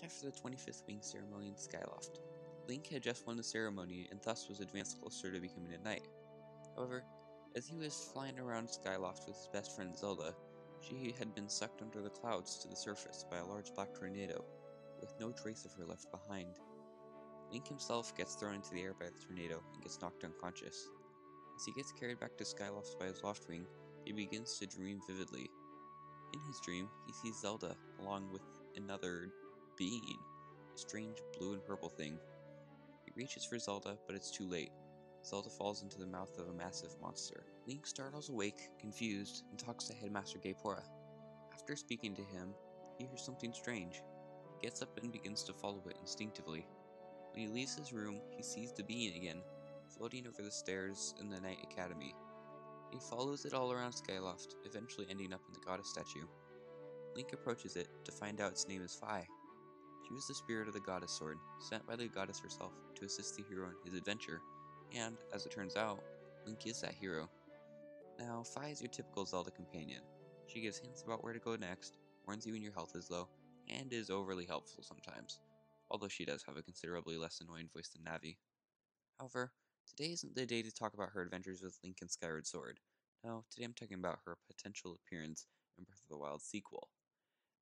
after the 25th wing ceremony in Skyloft. Link had just won the ceremony and thus was advanced closer to becoming a knight. However, as he was flying around Skyloft with his best friend Zelda, she had been sucked under the clouds to the surface by a large black tornado, with no trace of her left behind. Link himself gets thrown into the air by the tornado and gets knocked unconscious. As he gets carried back to Skyloft by his loft wing, he begins to dream vividly. In his dream, he sees Zelda, along with another being, a strange blue and purple thing. He reaches for Zelda, but it's too late. Zelda falls into the mouth of a massive monster. Link startles awake, confused, and talks to Headmaster Gaypora. After speaking to him, he hears something strange. He gets up and begins to follow it instinctively. When he leaves his room, he sees the being again, floating over the stairs in the Knight Academy. He follows it all around Skyloft, eventually ending up in the goddess statue. Link approaches it to find out its name is Fi. She was the spirit of the goddess sword, sent by the goddess herself to assist the hero in his adventure, and, as it turns out, Link is that hero. Now, Fi is your typical Zelda companion. She gives hints about where to go next, warns you when your health is low, and is overly helpful sometimes, although she does have a considerably less annoying voice than Navi. However, today isn't the day to talk about her adventures with Link and Skyward Sword. No, today I'm talking about her potential appearance in Breath of the Wild sequel.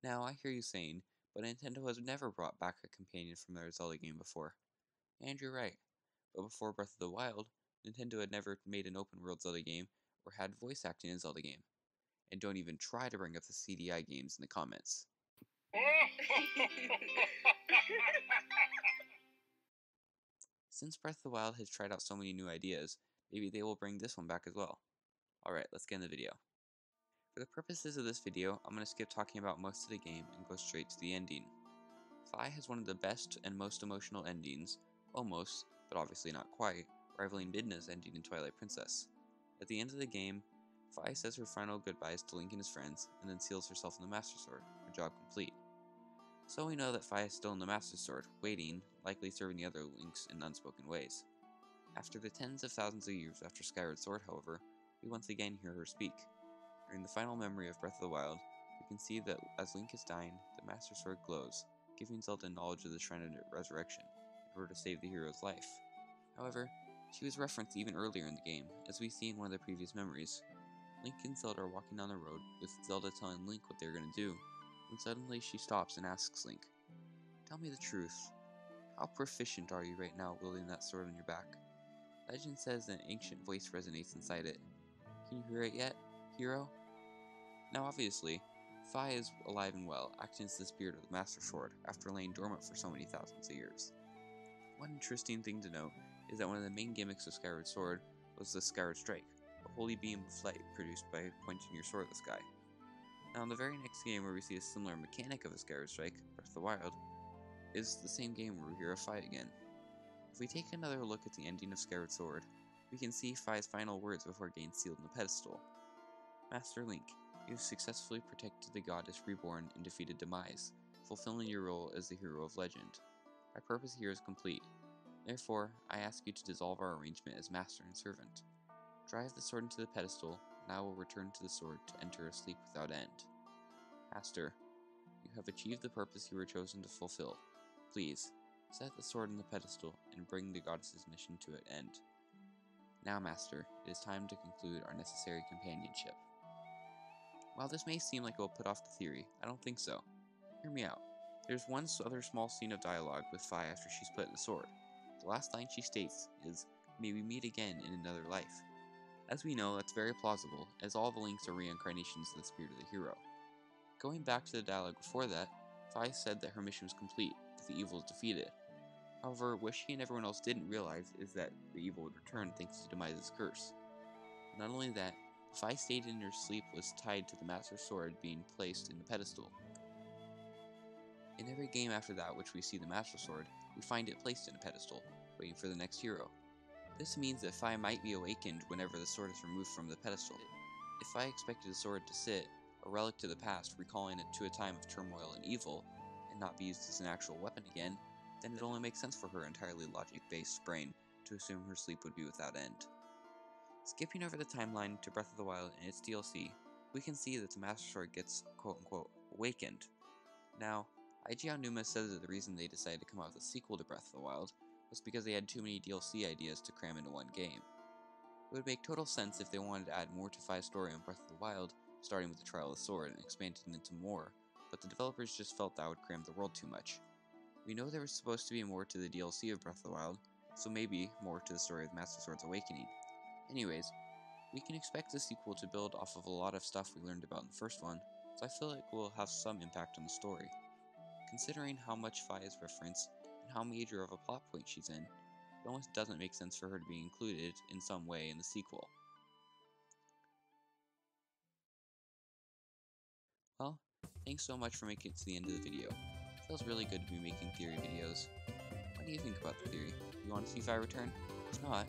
Now, I hear you saying, but Nintendo has never brought back a companion from their Zelda game before. And you're right, but before Breath of the Wild, Nintendo had never made an open-world Zelda game or had voice acting in a Zelda game. And don't even try to bring up the CDI games in the comments. Since Breath of the Wild has tried out so many new ideas, maybe they will bring this one back as well. Alright, let's get in the video. For the purposes of this video, I'm going to skip talking about most of the game and go straight to the ending. Fi has one of the best and most emotional endings, almost, but obviously not quite, rivaling Midna's ending in Twilight Princess. At the end of the game, Fi says her final goodbyes to Link and his friends, and then seals herself in the Master Sword, her job complete. So we know that Fi is still in the Master Sword, waiting, likely serving the other Links in unspoken ways. After the tens of thousands of years after Skyward Sword, however, we once again hear her speak. During the final memory of Breath of the Wild, we can see that as Link is dying, the Master Sword glows, giving Zelda knowledge of the Shrine of Resurrection, in order to save the hero's life. However, she was referenced even earlier in the game, as we see in one of the previous memories. Link and Zelda are walking down the road, with Zelda telling Link what they're going to do, when suddenly she stops and asks Link, "Tell me the truth. How proficient are you right now wielding that sword on your back?" Legend says that an ancient voice resonates inside it. Can you hear it yet, hero? Now obviously, Fi is alive and well, acting as the spirit of the Master Sword after laying dormant for so many thousands of years. One interesting thing to note is that one of the main gimmicks of Skyward Sword was the Skyward Strike, a holy beam of light produced by pointing your sword at the sky. Now in the very next game where we see a similar mechanic of a Skyward Strike, Breath of the Wild, is the same game where we hear a Fi again. If we take another look at the ending of Skyward Sword, we can see Fi's final words before getting sealed in the pedestal. "Master Link, you have successfully protected the goddess reborn and defeated Demise, fulfilling your role as the hero of legend. Our purpose here is complete. Therefore, I ask you to dissolve our arrangement as master and servant. Drive the sword into the pedestal, and I will return to the sword to enter a sleep without end. Master, you have achieved the purpose you were chosen to fulfill. Please, set the sword in the pedestal and bring the goddess's mission to an end. Now, Master, it is time to conclude our necessary companionship." While this may seem like it will put off the theory, I don't think so. Hear me out. There's one other small scene of dialogue with Fi after she's put in the sword. The last line she states is, "May we meet again in another life." As we know, that's very plausible, as all the Links are reincarnations of the spirit of the hero. Going back to the dialogue before that, Fi said that her mission was complete, that the evil is defeated. However, what she and everyone else didn't realize is that the evil would return thanks to Demise's curse. Not only that, Fi stated in her sleep was tied to the Master Sword being placed in the pedestal. In every game after that which we see the Master Sword, we find it placed in a pedestal, waiting for the next hero. This means that Fi might be awakened whenever the sword is removed from the pedestal. If Fi expected the sword to sit, a relic to the past, recalling it to a time of turmoil and evil, and not be used as an actual weapon again, then it only makes sense for her entirely logic-based brain to assume her sleep would be without end. Skipping over the timeline to Breath of the Wild and its DLC, we can see that the Master Sword gets quote-unquote awakened. Now, IG Aonuma said that the reason they decided to come out with a sequel to Breath of the Wild was because they had too many DLC ideas to cram into one game. It would make total sense if they wanted to add more to Fi's story on Breath of the Wild, starting with the Trial of the Sword and expanding it into more, but the developers just felt that would cram the world too much. We know there was supposed to be more to the DLC of Breath of the Wild, so maybe more to the story of Master Sword's awakening. Anyways, we can expect the sequel to build off of a lot of stuff we learned about in the first one, so I feel like we'll have some impact on the story. Considering how much Fi is referenced and how major of a plot point she's in, it almost doesn't make sense for her to be included in some way in the sequel. Well, thanks so much for making it to the end of the video. It feels really good to be making theory videos. What do you think about the theory? Do you want to see Fi return? If not,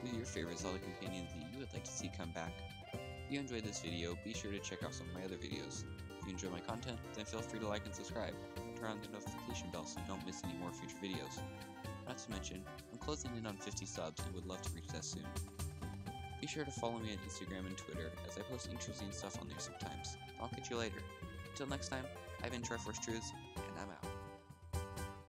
who are your favorite Zelda companions that you would like to see come back? If you enjoyed this video, be sure to check out some of my other videos. If you enjoy my content, then feel free to like and subscribe. Turn on the notification bell so you don't miss any more future videos. Not to mention, I'm closing in on 50 subs and would love to reach that soon. Be sure to follow me on Instagram and Twitter, as I post interesting stuff on there sometimes. I'll catch you later. Until next time, I've been Triforce Truths, and I'm out.